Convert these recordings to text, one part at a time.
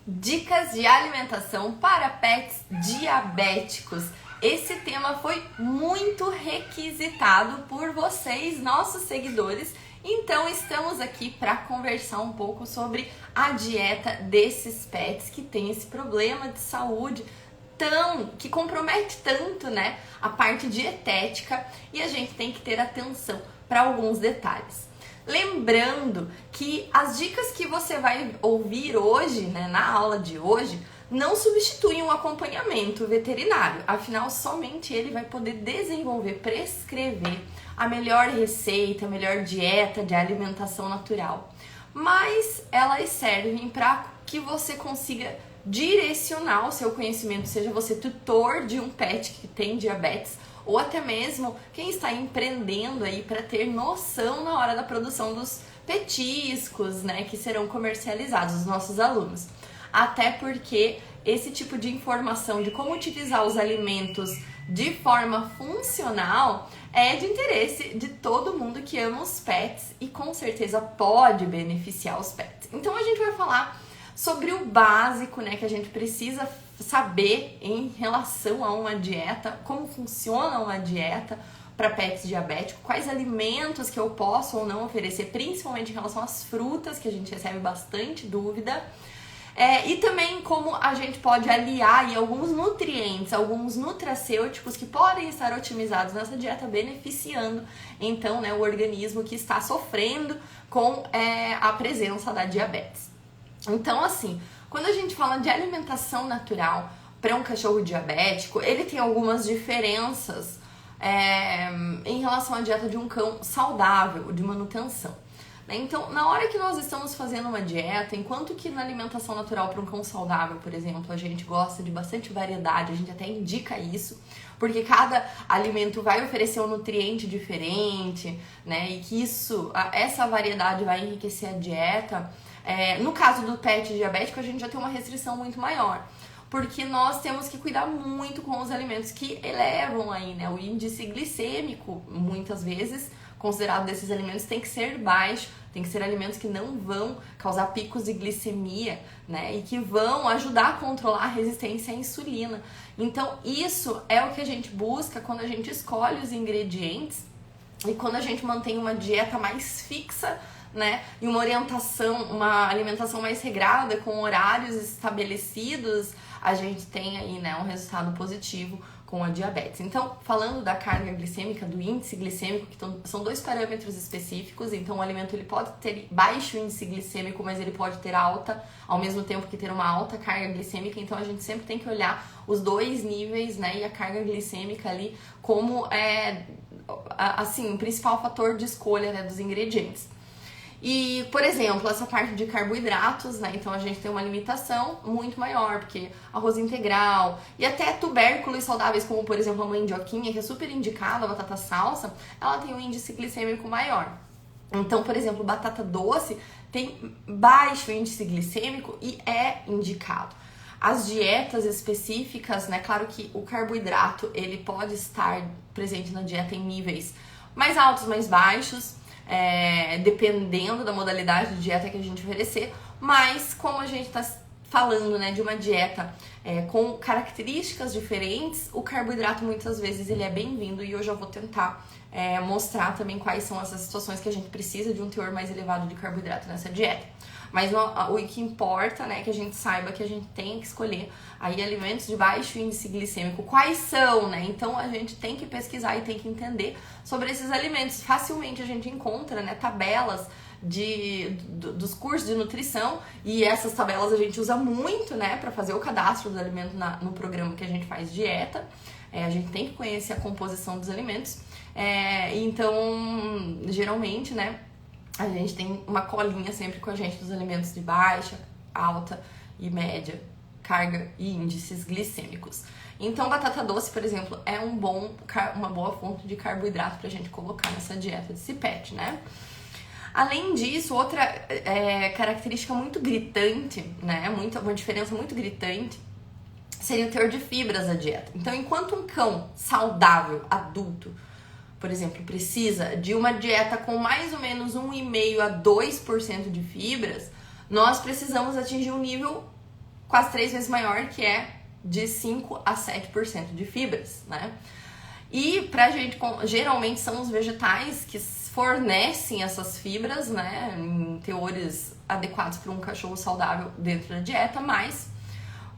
Dicas de alimentação para pets diabéticos. Esse tema foi muito requisitado por vocês, nossos seguidores. Então estamos aqui para conversar um pouco sobre a dieta desses pets que têm esse problema de saúde que compromete tanto, né, a parte dietética, e a gente tem que ter atenção para alguns detalhes. Lembrando que as dicas que você vai ouvir hoje, né, na aula de hoje, não substituem um acompanhamento veterinário. Afinal, somente ele vai poder desenvolver, prescrever a melhor receita, a melhor dieta de alimentação natural. Mas elas servem para que você consiga direcionar o seu conhecimento, seja você tutor de um pet que tem diabetes, ou até mesmo quem está empreendendo aí para ter noção na hora da produção dos petiscos, né, que serão comercializados, os nossos alunos. Até porque esse tipo de informação de como utilizar os alimentos de forma funcional é de interesse de todo mundo que ama os pets e com certeza pode beneficiar os pets. Então a gente vai falar sobre o básico, né, que a gente precisa saber em relação a uma dieta, como funciona uma dieta para pets diabéticos, quais alimentos que eu posso ou não oferecer, principalmente em relação às frutas, que a gente recebe bastante dúvida, e também como a gente pode aliar aí alguns nutrientes, alguns nutracêuticos que podem estar otimizados nessa dieta, beneficiando então, né, o organismo que está sofrendo com a presença da diabetes. Então, assim, quando a gente fala de alimentação natural para um cachorro diabético, ele tem algumas diferenças em relação à dieta de um cão saudável, de manutenção. Então, na hora que nós estamos fazendo uma dieta, enquanto que na alimentação natural para um cão saudável, por exemplo, a gente gosta de bastante variedade, a gente até indica isso, porque cada alimento vai oferecer um nutriente diferente, né? E que essa variedade vai enriquecer a dieta. No caso do pet diabético, a gente já tem uma restrição muito maior, porque nós temos que cuidar muito com os alimentos que elevam aí, né, o índice glicêmico, muitas vezes, considerado desses alimentos, tem que ser baixo, tem que ser alimentos que não vão causar picos de glicemia, né, e que vão ajudar a controlar a resistência à insulina. Então, isso é o que a gente busca quando a gente escolhe os ingredientes e quando a gente mantém uma dieta mais fixa, né, e uma orientação, uma alimentação mais regrada, com horários estabelecidos, a gente tem aí, né, um resultado positivo com a diabetes. Então, falando da carga glicêmica, do índice glicêmico, que são dois parâmetros específicos, então o alimento ele pode ter baixo índice glicêmico, mas ele pode ter alta, ao mesmo tempo que ter uma alta carga glicêmica, então a gente sempre tem que olhar os dois níveis, né, e a carga glicêmica ali como assim, o principal fator de escolha, né, dos ingredientes. E, por exemplo, essa parte de carboidratos, né, então a gente tem uma limitação muito maior, porque arroz integral e até tubérculos saudáveis, como por exemplo a mandioquinha, que é super indicada, a batata salsa, ela tem um índice glicêmico maior. Então, por exemplo, batata doce tem baixo índice glicêmico e é indicado. As dietas específicas, né, claro que o carboidrato, ele pode estar presente na dieta em níveis mais altos, mais baixos, dependendo da modalidade de dieta que a gente oferecer, mas como a gente está falando, né, de uma dieta com características diferentes, o carboidrato muitas vezes ele é bem-vindo, e eu já vou tentar mostrar também quais são essas situações que a gente precisa de um teor mais elevado de carboidrato nessa dieta. Mas o que importa, né, é que a gente saiba que a gente tem que escolher aí alimentos de baixo índice glicêmico. Quais são, né? Então a gente tem que pesquisar e tem que entender sobre esses alimentos. Facilmente a gente encontra, né, tabelas dos cursos de nutrição, e essas tabelas a gente usa muito, né, para fazer o cadastro do alimento no programa que a gente faz dieta. A gente tem que conhecer a composição dos alimentos. Então, geralmente, né, a gente tem uma colinha sempre com a gente dos alimentos de baixa, alta e média carga e índices glicêmicos. Então, batata doce, por exemplo, é uma boa fonte de carboidrato pra gente colocar nessa dieta desse pet, né? Além disso, outra característica muito gritante, né, uma diferença muito gritante, seria o teor de fibras da dieta. Então, enquanto um cão saudável, adulto, por exemplo, precisa de uma dieta com mais ou menos 1,5% a 2% de fibras, nós precisamos atingir um nível quase 3 vezes maior, que é de 5 a 7% de fibras, né? E pra gente, geralmente são os vegetais que fornecem essas fibras, né, em teores adequados para um cachorro saudável dentro da dieta, mas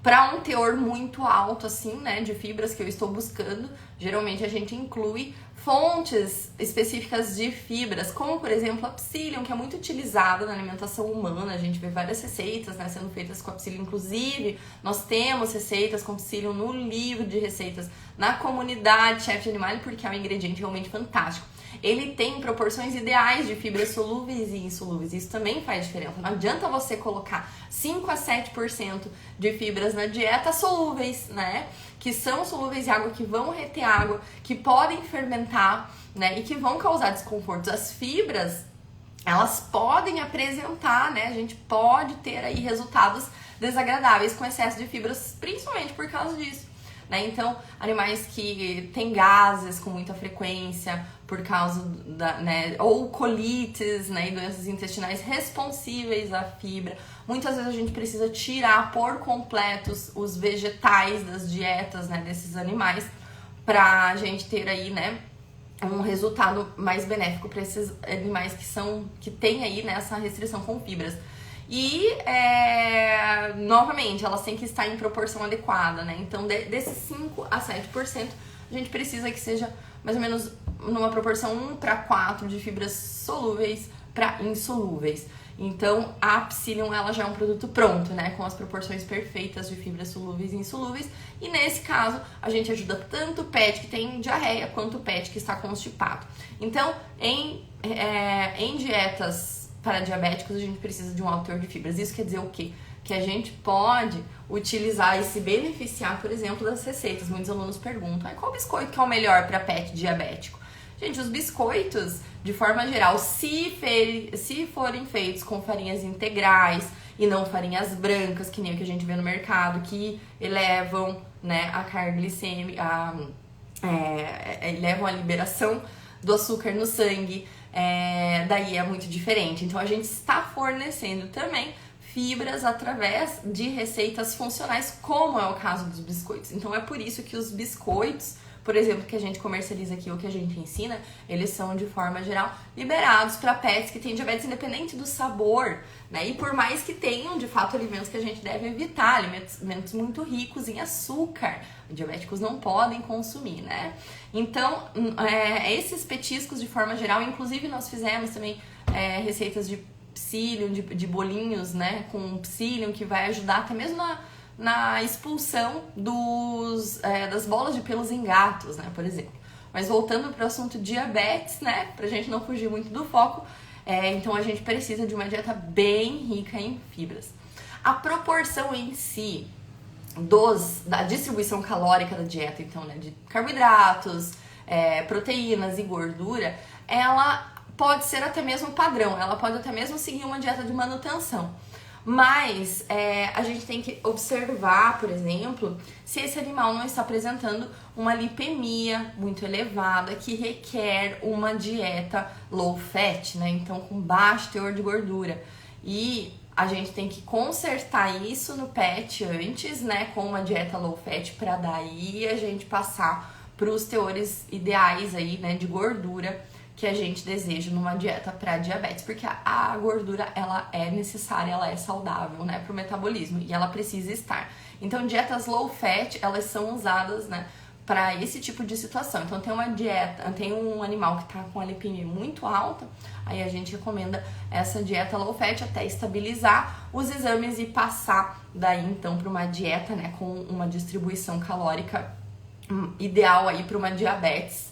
para um teor muito alto, assim, né, de fibras que eu estou buscando, geralmente a gente inclui fontes específicas de fibras, como por exemplo a psyllium, que é muito utilizada na alimentação humana. A gente vê várias receitas, né, sendo feitas com a psyllium, inclusive nós temos receitas com psyllium no livro de receitas na comunidade Chef de Animale, porque é um ingrediente realmente fantástico. Ele tem proporções ideais de fibras solúveis e insolúveis. Isso também faz diferença. Não adianta você colocar 5 a 7% de fibras na dieta solúveis, né? Que são solúveis em água, que vão reter água, que podem fermentar, né? E que vão causar desconfortos. As fibras, elas podem apresentar, né? A gente pode ter aí resultados desagradáveis com excesso de fibras, principalmente por causa disso. Né? Então, animais que têm gases com muita frequência por causa né, ou colites, né, e doenças intestinais responsíveis à fibra. Muitas vezes a gente precisa tirar por completo os vegetais das dietas, né, desses animais, pra gente ter aí, né, um resultado mais benéfico para esses animais que têm aí, né, essa restrição com fibras. E, novamente, elas têm que estar em proporção adequada, né? Então, desses 5 a 7%, a gente precisa que seja mais ou menos numa proporção 1 para 4 de fibras solúveis para insolúveis. Então, a psyllium, ela já é um produto pronto, né? Com as proporções perfeitas de fibras solúveis e insolúveis. E, nesse caso, a gente ajuda tanto o pet que tem diarreia, quanto o pet que está constipado. Então, em dietas para diabéticos, a gente precisa de um alto teor de fibras. Isso quer dizer o quê? Que a gente pode utilizar e se beneficiar, por exemplo, das receitas. Muitos alunos perguntam, qual biscoito que é o melhor para pet diabético? Gente, os biscoitos, de forma geral, se forem feitos com farinhas integrais e não farinhas brancas, que nem o que a gente vê no mercado, que elevam, né, a carga glicêmica, elevam a liberação do açúcar no sangue, daí é muito diferente. Então a gente está fornecendo também fibras através de receitas funcionais, como é o caso dos biscoitos. Então é por isso que os biscoitos, por exemplo, que a gente comercializa aqui ou que a gente ensina, eles são, de forma geral, liberados para pets que têm diabetes, independente do sabor, né? E por mais que tenham, de fato, alimentos que a gente deve evitar, alimentos muito ricos em açúcar, diabéticos não podem consumir, né? Então, esses petiscos, de forma geral, inclusive nós fizemos também receitas de psyllium, de bolinhos, né, com psyllium, que vai ajudar até mesmo na expulsão das bolas de pelos em gatos, né, por exemplo. Mas voltando para o assunto diabetes, né, pra gente não fugir muito do foco, então a gente precisa de uma dieta bem rica em fibras. A proporção em si da distribuição calórica da dieta, então, né, de carboidratos, proteínas e gordura, ela pode ser até mesmo padrão, ela pode até mesmo seguir uma dieta de manutenção. Mas a gente tem que observar, por exemplo, se esse animal não está apresentando uma lipemia muito elevada, que requer uma dieta low fat, né? Então, com baixo teor de gordura. E a gente tem que consertar isso no pet antes, né? Com uma dieta low fat, para daí a gente passar para os teores ideais aí, né? De gordura que a gente deseja numa dieta para diabetes, porque a gordura, ela é necessária, ela é saudável, né, para o metabolismo, e ela precisa estar. Então, dietas low fat, elas são usadas, né, para esse tipo de situação. Então, tem um animal que está com a lipemia muito alta, aí a gente recomenda essa dieta low fat até estabilizar os exames e passar daí, então, para uma dieta, né, com uma distribuição calórica ideal aí para uma diabetes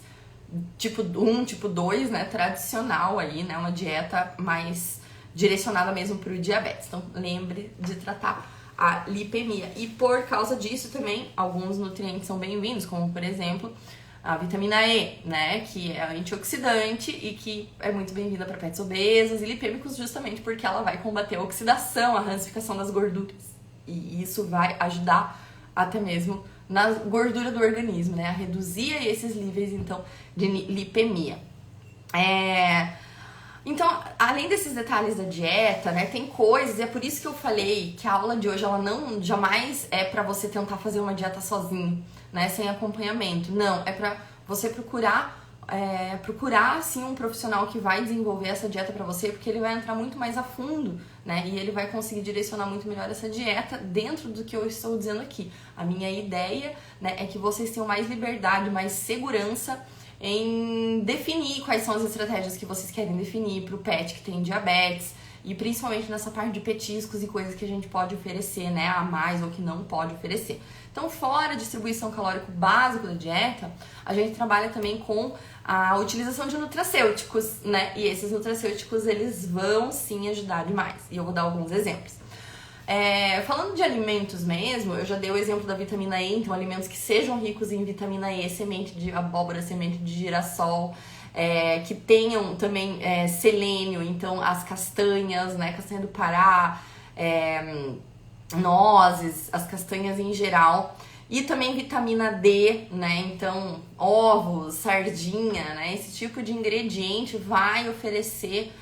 tipo 1, tipo 2, né, tradicional aí, né, uma dieta mais direcionada mesmo para o diabetes. Então, lembre de tratar a lipemia. E por causa disso também, alguns nutrientes são bem-vindos, como, por exemplo, a vitamina E, né, que é antioxidante e que é muito bem-vinda para pets obesos e lipêmicos, justamente porque ela vai combater a oxidação, a rancificação das gorduras. E isso vai ajudar até mesmo na gordura do organismo, né? A reduzir esses níveis, então, de lipemia. Então, além desses detalhes da dieta, né, tem coisas, e é por isso que eu falei que a aula de hoje, ela não jamais é pra você tentar fazer uma dieta sozinho, né, sem acompanhamento. Não, é pra você procurar sim um profissional que vai desenvolver essa dieta pra você, porque ele vai entrar muito mais a fundo, né, e ele vai conseguir direcionar muito melhor essa dieta dentro do que eu estou dizendo aqui. A minha ideia, né, é que vocês tenham mais liberdade, mais segurança em definir quais são as estratégias que vocês querem definir para o pet que tem diabetes, e principalmente nessa parte de petiscos e coisas que a gente pode oferecer, né, a mais ou que não pode oferecer. Então, fora a distribuição calórica básica da dieta, a gente trabalha também com a utilização de nutracêuticos, né, e esses nutracêuticos, eles vão sim ajudar demais, e eu vou dar alguns exemplos. Falando de alimentos mesmo, eu já dei o exemplo da vitamina E, então alimentos que sejam ricos em vitamina E, semente de abóbora, semente de girassol, que tenham também selênio, então as castanhas, né, castanha do Pará, nozes, as castanhas em geral, e também vitamina D, né, então ovos, sardinha, né, esse tipo de ingrediente vai oferecer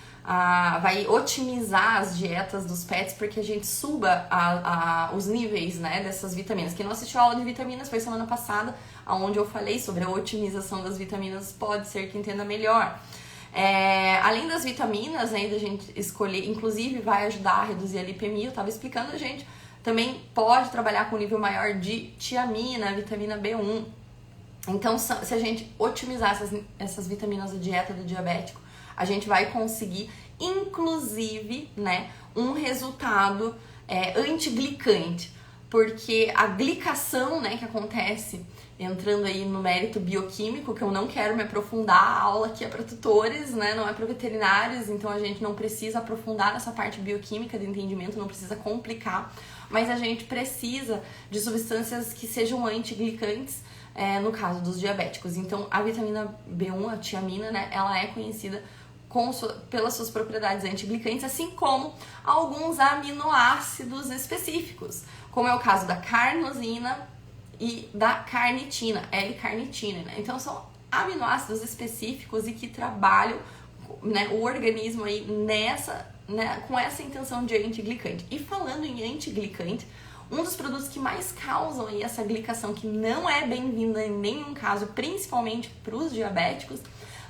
vai otimizar as dietas dos pets porque a gente suba os níveis, né, dessas vitaminas. Quem não assistiu a aula de vitaminas foi semana passada, onde eu falei sobre a otimização das vitaminas, pode ser que entenda melhor. Além das vitaminas, né, da gente escolher, inclusive vai ajudar a reduzir a lipemia, eu estava explicando, a gente também pode trabalhar com um nível maior de tiamina, vitamina B1. Então, se a gente otimizar essas vitaminas da dieta do diabético, a gente vai conseguir, inclusive, né, um resultado antiglicante, porque a glicação, né, que acontece, entrando aí no mérito bioquímico, que eu não quero me aprofundar, a aula aqui é para tutores, né, não é para veterinários, então a gente não precisa aprofundar nessa parte bioquímica do entendimento, não precisa complicar, mas a gente precisa de substâncias que sejam antiglicantes, no caso dos diabéticos. Então, a vitamina B1, a tiamina, né, ela é conhecida pelas suas propriedades antiglicantes, assim como alguns aminoácidos específicos, como é o caso da carnosina e da carnitina, L-carnitina, né? Então são aminoácidos específicos e que trabalham, né, o organismo aí com essa intenção de antiglicante. E falando em antiglicante, um dos produtos que mais causam aí essa glicação, que não é bem-vinda em nenhum caso, principalmente para os diabéticos,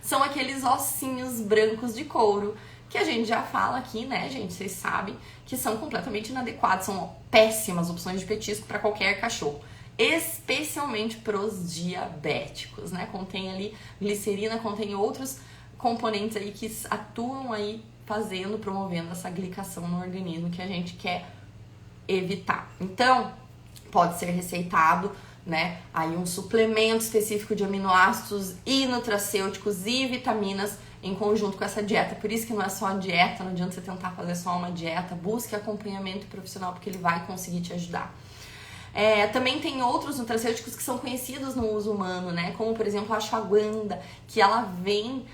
são aqueles ossinhos brancos de couro, que a gente já fala aqui, né, gente? Vocês sabem que são completamente inadequados, são péssimas opções de petisco para qualquer cachorro, especialmente para os diabéticos, né? Contém ali glicerina, contém outros componentes aí que atuam aí promovendo essa glicação no organismo que a gente quer evitar. Então, pode ser receitado, né, aí um suplemento específico de aminoácidos e nutracêuticos e vitaminas em conjunto com essa dieta. Por isso que não é só a dieta, não adianta você tentar fazer só uma dieta, busque acompanhamento profissional porque ele vai conseguir te ajudar. Também tem outros nutracêuticos que são conhecidos no uso humano, né, como por exemplo a ashwagandha, que ela vem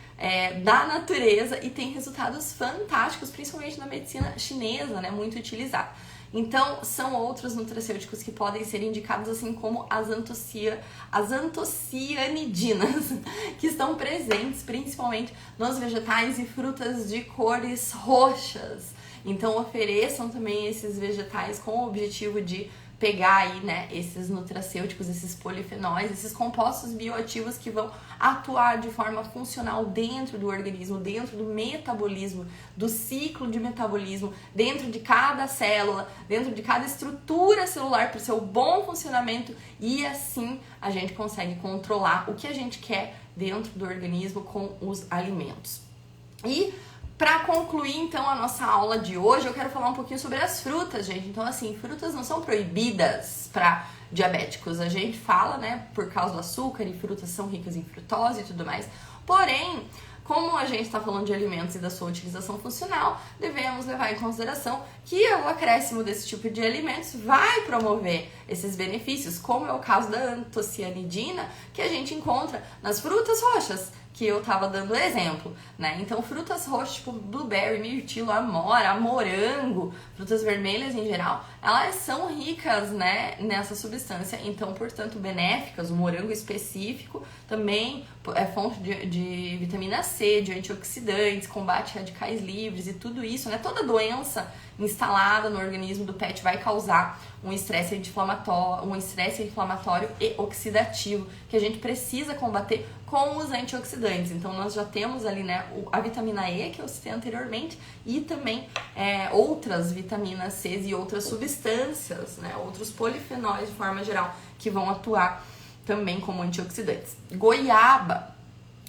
da natureza e tem resultados fantásticos, principalmente na medicina chinesa, né, muito utilizada. Então, são outros nutracêuticos que podem ser indicados, assim como as antocianidinas, que estão presentes principalmente nos vegetais e frutas de cores roxas. Então, ofereçam também esses vegetais com o objetivo de pegar aí, né, esses nutracêuticos, esses polifenóis, esses compostos bioativos que vão atuar de forma funcional dentro do organismo, dentro do metabolismo, do ciclo de metabolismo, dentro de cada célula, dentro de cada estrutura celular para o seu bom funcionamento, e assim a gente consegue controlar o que a gente quer dentro do organismo com os alimentos. E para concluir, então, a nossa aula de hoje, eu quero falar um pouquinho sobre as frutas, gente. Então, assim, frutas não são proibidas para diabéticos. A gente fala, né, por causa do açúcar, e frutas são ricas em frutose e tudo mais. Porém, como a gente está falando de alimentos e da sua utilização funcional, devemos levar em consideração que o acréscimo desse tipo de alimentos vai promover esses benefícios, como é o caso da antocianidina, que a gente encontra nas frutas roxas, que eu tava dando exemplo, né? Então, frutas roxas, tipo blueberry, mirtilo, amora, morango, frutas vermelhas em geral, elas são ricas, né, nessa substância, então, portanto, benéficas. O morango específico também é fonte de vitamina C, de antioxidantes, combate radicais livres e tudo isso, né? Toda doença instalada no organismo do pet vai causar um estresse inflamatório e oxidativo que a gente precisa combater com os antioxidantes. Então nós já temos ali, né, a vitamina E que eu citei anteriormente e também outras vitaminas C e outras substâncias, né, outros polifenóis de forma geral que vão atuar também como antioxidantes. Goiaba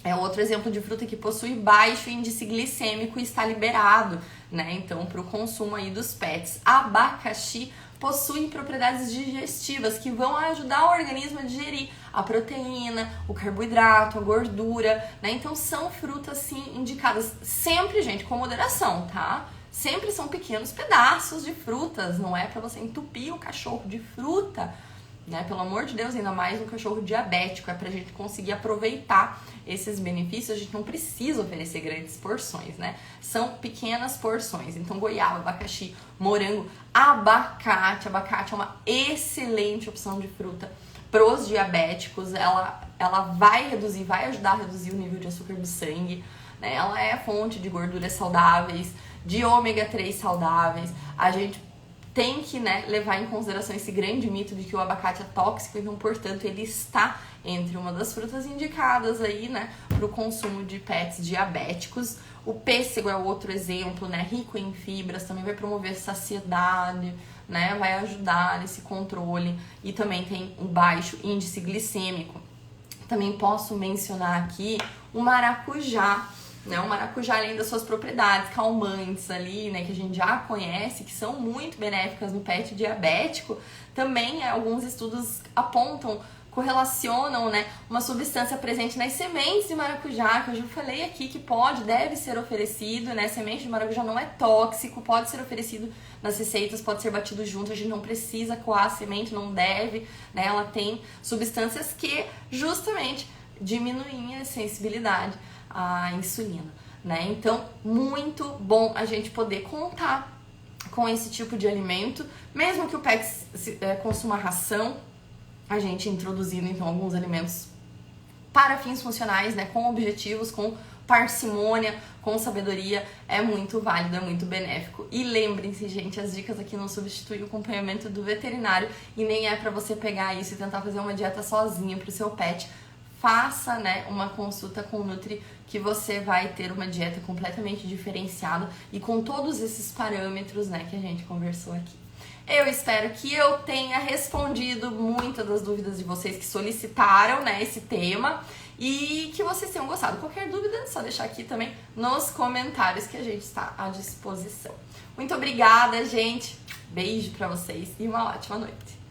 é outro exemplo de fruta que possui baixo índice glicêmico e está liberado, né? Então, para o consumo aí dos pets. Abacaxi possui propriedades digestivas que vão ajudar o organismo a digerir a proteína, o carboidrato, a gordura, né? Então, são frutas, sim, indicadas sempre, gente, com moderação, tá? Sempre são pequenos pedaços de frutas, não é para você entupir o cachorro de fruta, né? Pelo amor de Deus, ainda mais um cachorro diabético, é pra gente conseguir aproveitar esses benefícios. A gente não precisa oferecer grandes porções, né? São pequenas porções. Então, goiaba, abacaxi, morango, abacate. Abacate é uma excelente opção de fruta pros diabéticos. Ela vai ajudar a reduzir o nível de açúcar do sangue, né? Ela é fonte de gorduras saudáveis, de ômega 3 saudáveis. A gente tem que, né, levar em consideração esse grande mito de que o abacate é tóxico, então, portanto, ele está entre uma das frutas indicadas aí, né, para o consumo de pets diabéticos. O pêssego é outro exemplo, né, rico em fibras, também vai promover saciedade, né, vai ajudar nesse controle e também tem um baixo índice glicêmico. Também posso mencionar aqui o maracujá. Né, o maracujá, além das suas propriedades calmantes ali, né, que a gente já conhece, que são muito benéficas no pet diabético, também alguns estudos apontam, correlacionam, né, uma substância presente nas sementes de maracujá, que eu já falei aqui que deve ser oferecido, né, semente de maracujá não é tóxico, pode ser oferecido nas receitas, pode ser batido junto, a gente não precisa coar a semente, não deve, né, ela tem substâncias que justamente diminuem a sensibilidade a insulina, né? Então, muito bom a gente poder contar com esse tipo de alimento, mesmo que o pet consuma ração, a gente introduzindo então alguns alimentos para fins funcionais, né? Com objetivos, com parcimônia, com sabedoria, é muito válido, é muito benéfico. E lembrem-se, gente, as dicas aqui não substituem o acompanhamento do veterinário e nem é para você pegar isso e tentar fazer uma dieta sozinha para o seu pet. Faça, né, uma consulta com o Nutri que você vai ter uma dieta completamente diferenciada e com todos esses parâmetros, né, que a gente conversou aqui. Eu espero que eu tenha respondido muitas das dúvidas de vocês que solicitaram, né, esse tema e que vocês tenham gostado. Qualquer dúvida é só deixar aqui também nos comentários que a gente está à disposição. Muito obrigada, gente. Beijo pra vocês e uma ótima noite.